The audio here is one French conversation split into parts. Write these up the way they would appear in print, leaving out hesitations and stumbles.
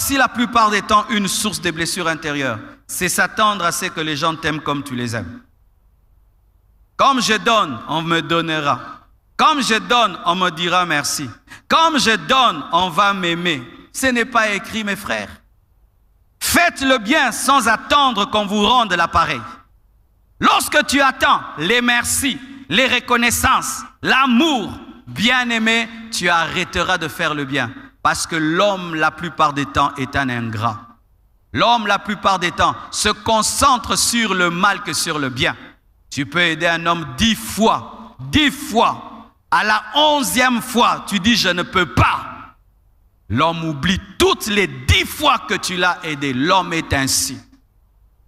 Voici la plupart des temps une source de blessures intérieures. C'est s'attendre à ce que les gens t'aiment comme tu les aimes. Comme je donne, on me donnera. Comme je donne, on me dira merci. Comme je donne, on va m'aimer. Ce n'est pas écrit, mes frères. Faites le bien sans attendre qu'on vous rende l'appareil. Lorsque tu attends les merci, les reconnaissances, l'amour, bien-aimé, tu arrêteras de faire le bien. Parce que l'homme, la plupart des temps, est un ingrat. L'homme, la plupart des temps, se concentre sur le mal que sur le bien. Tu peux aider un homme 10 fois. À la 11e fois, tu dis « je ne peux pas ». L'homme oublie toutes les 10 fois que tu l'as aidé. L'homme est ainsi.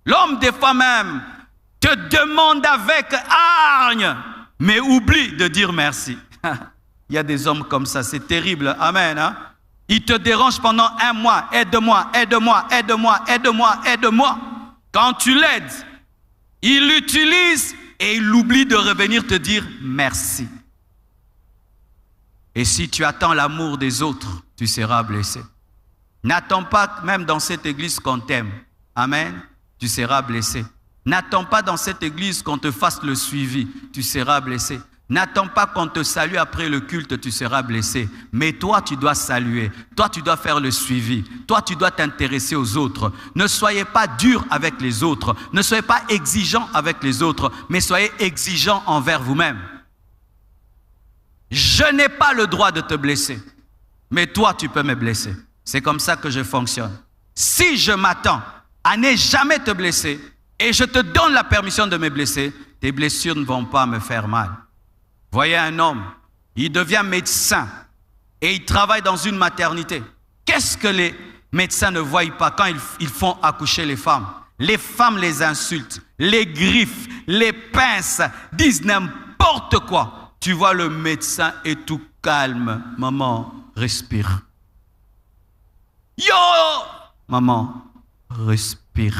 L'homme, des fois même, te demande avec hargne, mais oublie de dire merci. Il y a des hommes comme ça, c'est terrible. Amen. Hein? Il te dérange pendant 1 mois. Aide-moi, aide-moi, aide-moi, aide-moi, aide-moi. Quand tu l'aides, il l'utilise et il oublie de revenir te dire merci. Et si tu attends l'amour des autres, tu seras blessé. N'attends pas même dans cette église qu'on t'aime. Amen. Tu seras blessé. N'attends pas dans cette église qu'on te fasse le suivi. Tu seras blessé. N'attends pas qu'on te salue après le culte, tu seras blessé. Mais toi, tu dois saluer. Toi, tu dois faire le suivi. Toi, tu dois t'intéresser aux autres. Ne soyez pas dur avec les autres. Ne soyez pas exigeant avec les autres, mais soyez exigeant envers vous-même. Je n'ai pas le droit de te blesser, mais toi, tu peux me blesser. C'est comme ça que je fonctionne. Si je m'attends à ne jamais te blesser et je te donne la permission de me blesser, tes blessures ne vont pas me faire mal. Voyez un homme, il devient médecin et il travaille dans une maternité. Qu'est-ce que les médecins ne voient pas quand ils font accoucher les femmes? Les femmes les insultent, les griffent, les pincent, disent n'importe quoi. Tu vois, le médecin est tout calme. Maman, respire. Yo! Maman, respire.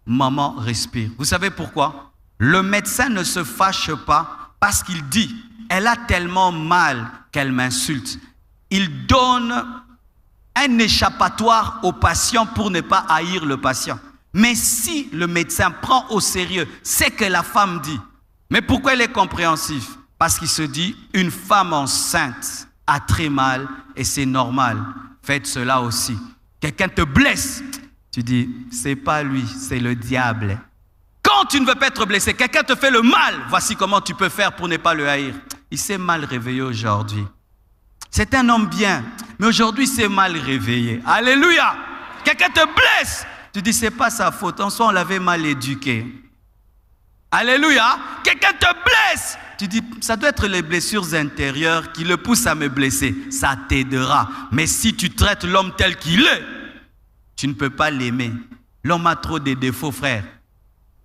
Maman, respire. Vous savez pourquoi? Le médecin ne se fâche pas parce qu'il dit, elle a tellement mal qu'elle m'insulte. Il donne un échappatoire au patient pour ne pas haïr le patient. Mais si le médecin prend au sérieux ce que la femme dit, mais pourquoi il est compréhensif? Parce qu'il se dit, une femme enceinte a très mal et c'est normal. Faites cela aussi. Quelqu'un te blesse, tu dis, c'est pas lui, c'est le diable. Quand tu ne veux pas être blessé, quelqu'un te fait le mal, voici comment tu peux faire pour ne pas le haïr. Il s'est mal réveillé aujourd'hui. C'est un homme bien, mais aujourd'hui il s'est mal réveillé. Alléluia! Quelqu'un te blesse, tu dis, c'est pas sa faute, en soi on l'avait mal éduqué. Alléluia! Quelqu'un te blesse, tu dis, ça doit être les blessures intérieures qui le poussent à me blesser. Ça t'aidera. Mais si tu traites l'homme tel qu'il est, tu ne peux pas l'aimer. L'homme a trop de défauts, frère.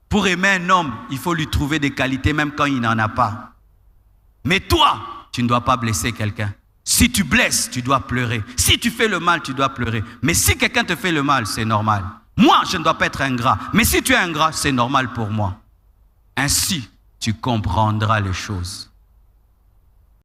Pour aimer un homme, il faut lui trouver des qualités même quand il n'en a pas. Mais toi, tu ne dois pas blesser quelqu'un. Si tu blesses, tu dois pleurer. Si tu fais le mal, tu dois pleurer. Mais si quelqu'un te fait le mal, c'est normal. Moi, je ne dois pas être ingrat. Mais si tu es ingrat, c'est normal pour moi. Ainsi, tu comprendras les choses.